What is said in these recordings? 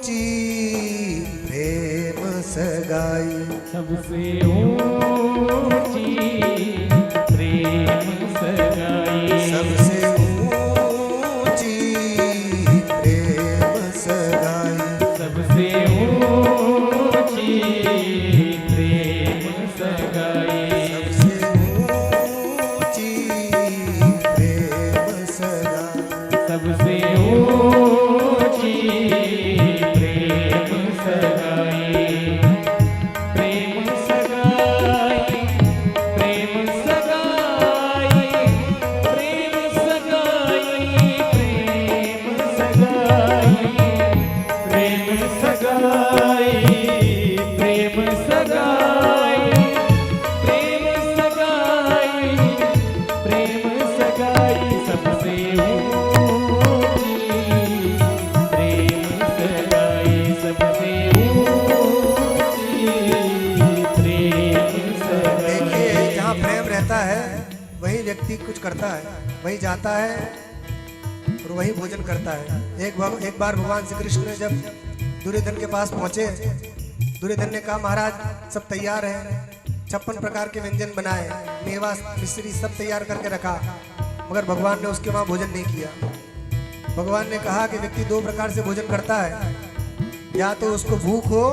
ऊंची प्रेम सगाई, सबसे ऊंची प्रेम सगाई, सबसे ऊंची प्रेम सगाई, सबसे ऊंची प्रेम सगाई, सबसे ऊंची प्रेम सगाई, सबसे ऊंची प्रेम सगाई, प्रेम सगाई, प्रेम सगाई, प्रेम सगाई, प्रेम सगाई, प्रेम सगाई, प्रेम सगाई, प्रेम सगाई, प्रेम सगाई, सबसे ऊंची प्रेम सगाई, सबसे ऊंची प्रेम सगाई। देखिए जहाँ प्रेम रहता है वही व्यक्ति कुछ करता है, वही जाता है और वही भोजन करता है। एक बार भगवान श्री कृष्ण जब दुर्योधन के पास पहुंचे, दुर्योधन ने कहा महाराज सब तैयार है, 56 प्रकार के व्यंजन बनाए, मेवा मिश्री सब तैयार करके रखा, मगर भगवान ने उसके वहाँ भोजन नहीं किया। भगवान ने कहा कि व्यक्ति 2 प्रकार से भोजन करता है, या तो उसको भूख हो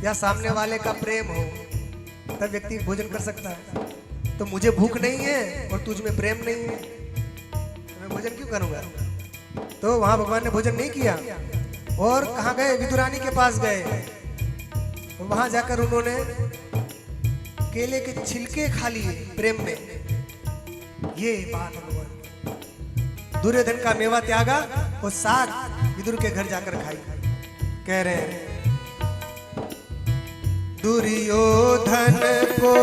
या सामने वाले का प्रेम हो, तब व्यक्ति भोजन कर सकता है। तो मुझे भूख नहीं है और तुझ में प्रेम नहीं है, तो मैं भोजन क्यों करूंगा? तो वहां भगवान ने भोजन नहीं किया और कहाँ गए? विदुरानी के पास गए और वहां जाकर उन्होंने केले के छिलके खा लिए प्रेम में। ये बात है भगवान। दुर्योधन का मेवा त्यागा और साग विदुर के घर जाकर खाई। कह रहे हैं दुर्योधन को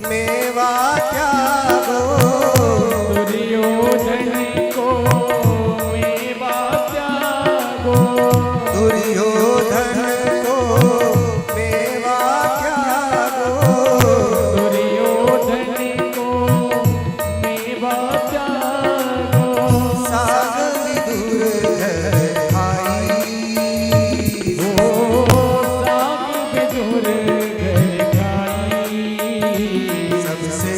मेवा त्यागो, दुर्योधन को मेवा त्यागो, दुर्योधन को मेवा त्यागो, दुर्योधन को मेवा त्यागो, साग विदुर घर खाई, ओ साग विदुर घर खाई, सबसे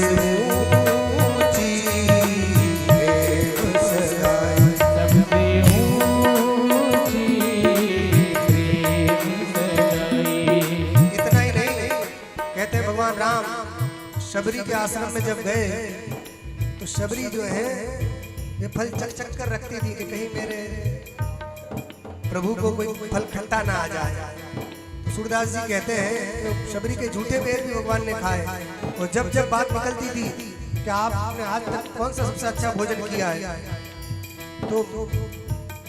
ऊंची प्रेम सगाई, सबसे ऊंची प्रेम सगाई। इतना ही नहीं, कहते हैं भगवान राम शबरी के आश्रम में जब गए तो शबरी जो है ये फल चक चक कर रखती थी कि कहीं मेरे प्रभु को कोई फल खट्टा ना आ जाए। तो सूरदास जी कहते हैं तो शबरी के झूठे पेड़ भी भगवान ने खाए, और जब जब बात निकलती थी कि आपने आज तक कौन सा सबसे अच्छा भोजन किया है, तो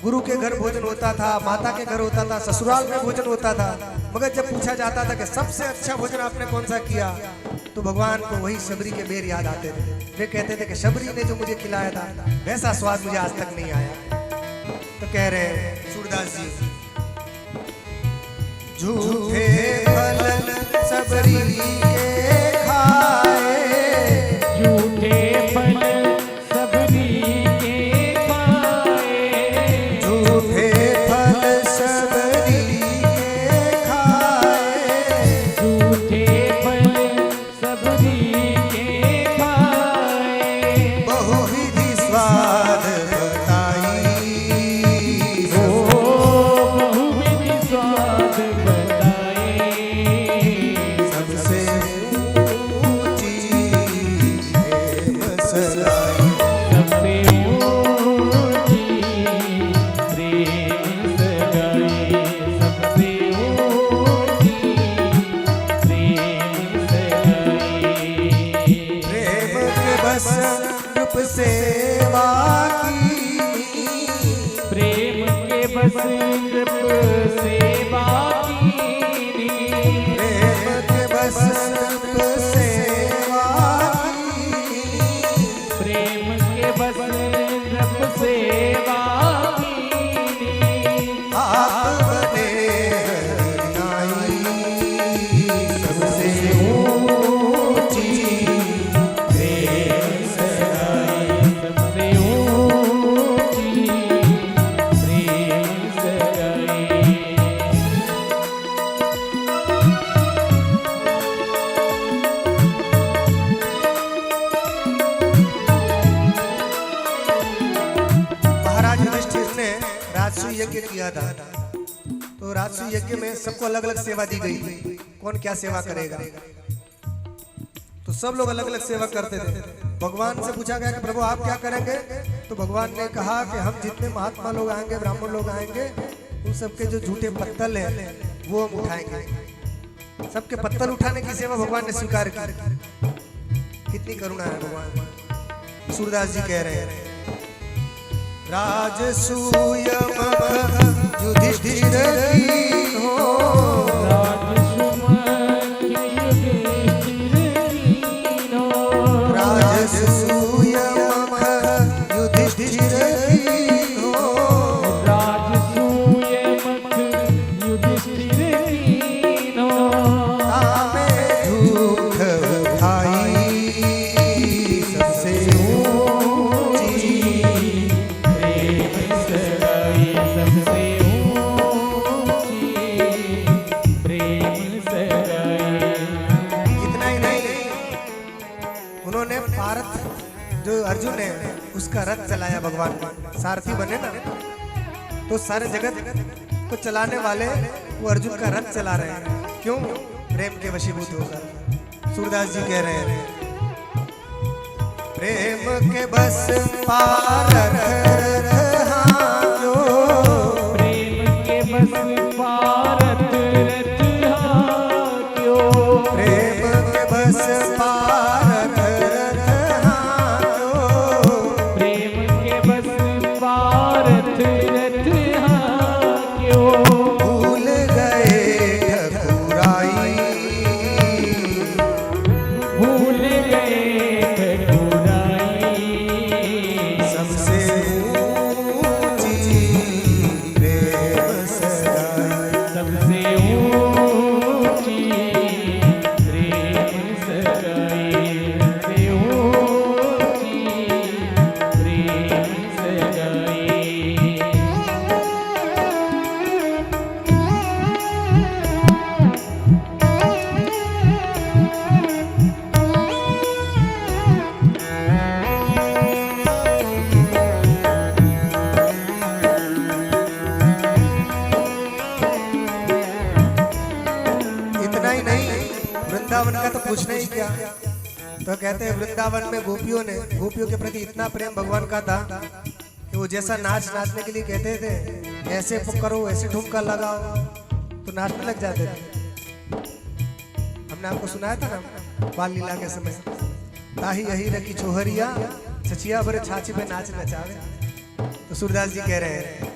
गुरु के घर भोजन होता था, माता के घर होता था, ससुराल में भोजन होता था, मगर जब पूछा जाता था कि सबसे अच्छा भोजन आपने कौन सा किया, तो भगवान को वही शबरी के बेर याद आते थे। वे कहते थे कि शबरी ने जो मुझे खिलाया था वैसा स्वाद मुझे आज तक नहीं आया। तो कह रहे हैं सूरदास जी झूठे फल शबरी के खाए, झूठे फल सबरी के पाए, झूठे फल शबरी के खाए, झूठे फल सबरी के पाए, बहुविधि स्वाद बताई, ओ बहुविधि स्वाद बताए, सबसे ऊंची प्रेम सगाई, सबसे ऊंची प्रेम सगाई, सबसे ऊंची प्रेम सगाई। प्रेम के बस रूप सेवा की, प्रेम के बस कृप सेवा कीनी, प्रेम के बस रूप सेवा की, प्रेम के बस कृप सेवा कीनी, आप बने हरिनाई, सबसे ऊंची प्रेम सगाई, सबसे ऊंची प्रेम सगाई। राजसूय यज्ञ किया था, तो राजसूय यज्ञ में सबको अलग अलग सेवा दी गई थी, कौन क्या सेवा करेगा। तो सब लोग अलग अलग सेवा करते थे। भगवान से पूछा गया कि प्रभु आप क्या करेंगे, तो भगवान ने कहा कि हम जितने महात्मा लोग आएंगे, ब्राह्मण लोग आएंगे, उन सबके जो झूठे पत्तल है वो हम उठाएंगे। सबके पत्तल उठाने की सेवा भगवान ने स्वीकार की। कितनी करुणा है भगवान। सूरदास जी कह रहे हैं, राजसूयम युधिष्ठिर कीन्हो, राजसूयम युधिष्ठिर कीन्हो, तामे दुख उठाई सबसे ऊंची, इतना ही नहीं, उन्होंने पारथ जो अर्जुन है उसका रथ चलाया। भगवान सारथी बने ना, तो सारे जगत को चलाने वाले वो अर्जुन का रथ चला रहे हैं। क्यों? प्रेम के वशीभूत होकर। सूरदास जी कह रहे हैं, प्रेम के बस पारथ हायो, प्रेम के बस पारत रथ हाक्यो, प्रेम के बस पारथ हायो, प्रेम के बस पारत रथ हाक्यो, भूल गए ठकुराई, भूल गए ठकुराई, सबसे ऊंची प्रेम सगाई, सबसे ऊंची प्रेम सगाई, सबसे ऊंची प्रेम सगाई। इतना ही नहीं, वृंदावन का तो पूछना ही क्या। तो कहते हैं वृंदावन में गोपियों के प्रति इतना प्रेम भगवान का था कि वो जैसा नाचने के लिए कहते थे, ऐसे करो, ऐसे ठुमका लगाओ, तो नाचने लग जाते थे। हमने आपको सुनाया था ना बाल लीला के समय, ताही यही रखी छोहरिया, छचिया भरे छाछी पे नाच नचावे। तो सूरदास जी कह रहे हैं,